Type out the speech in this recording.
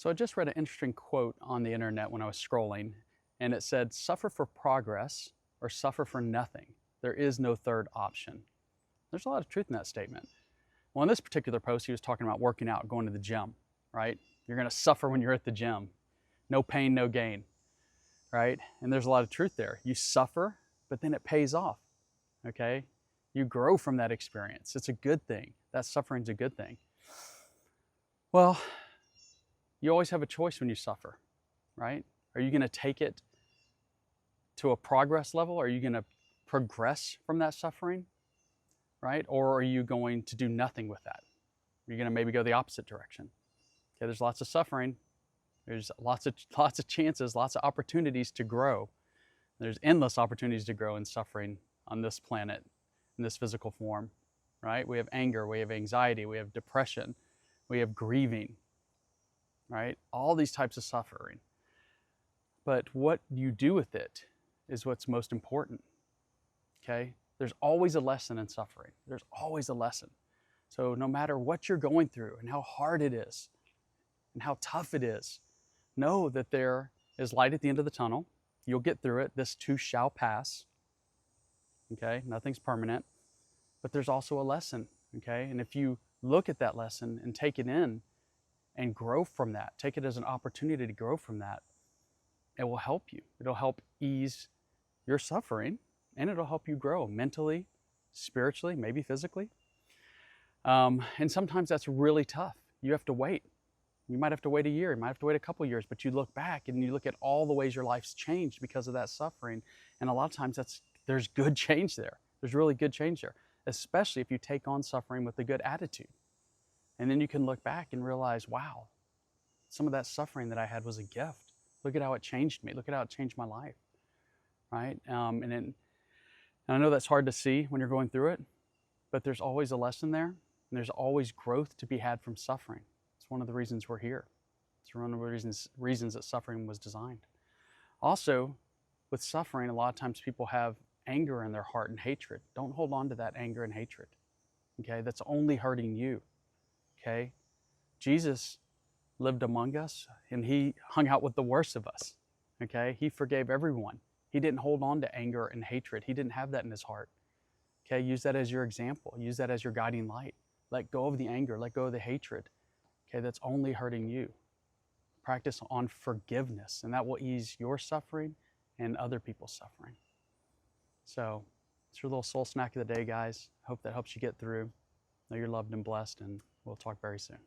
So I just read an interesting quote on the internet when I was scrolling, and it said, "Suffer for progress or suffer for nothing. There is no third option." There's a lot of truth in that statement. Well, in this particular post, he was talking about working out, going to the gym, right? You're going to suffer when you're at the gym. No pain, no gain, right? And there's a lot of truth there. You suffer, but then it pays off, okay? You grow from that experience. It's a good thing. That suffering's a good thing. Well, you always have a choice when you suffer, right? Are you going to take it to a progress level? Are you going to progress from that suffering, right? Or are you going to do nothing with that? You're going to maybe go the opposite direction. Okay, there's lots of suffering. There's lots of chances, lots of opportunities to grow. There's endless opportunities to grow in suffering on this planet, in this physical form, right? We have anger, we have anxiety, we have depression, we have grieving, right? All these types of suffering. But what you do with it is what's most important, okay? There's always a lesson in suffering. There's always a lesson. So no matter what you're going through and how hard it is and how tough it is, know that there is light at the end of the tunnel. You'll get through it. This too shall pass, okay? Nothing's permanent, but there's also a lesson, okay? And if you look at that lesson and take it in and grow from that, take it as an opportunity to grow from that, it will help you. It'll help ease your suffering, and it'll help you grow mentally, spiritually, maybe physically. And sometimes that's really tough. You have to wait. You might have to wait a year, you might have to wait a couple years, but you look back and you look at all the ways your life's changed because of that suffering. And a lot of times there's good change there. There's really good change there, especially if you take on suffering with a good attitude. And then you can look back and realize, wow, some of that suffering that I had was a gift. Look at how it changed me. Look at how it changed my life, right? And I know that's hard to see when you're going through it, but there's always a lesson there, and there's always growth to be had from suffering. It's one of the reasons we're here. It's one of the reasons that suffering was designed. Also, with suffering, a lot of times people have anger in their heart and hatred. Don't hold on to that anger and hatred, okay? That's only hurting you, okay? Jesus lived among us, and he hung out with the worst of us, okay? He forgave everyone. He didn't hold on to anger and hatred. He didn't have that in his heart, okay? Use that as your example. Use that as your guiding light. Let go of the anger. Let go of the hatred. Okay, that's only hurting you. Practice on forgiveness, and that will ease your suffering and other people's suffering. So it's your little soul snack of the day, guys. Hope that helps you get through. Know you're loved and blessed, and we'll talk very soon.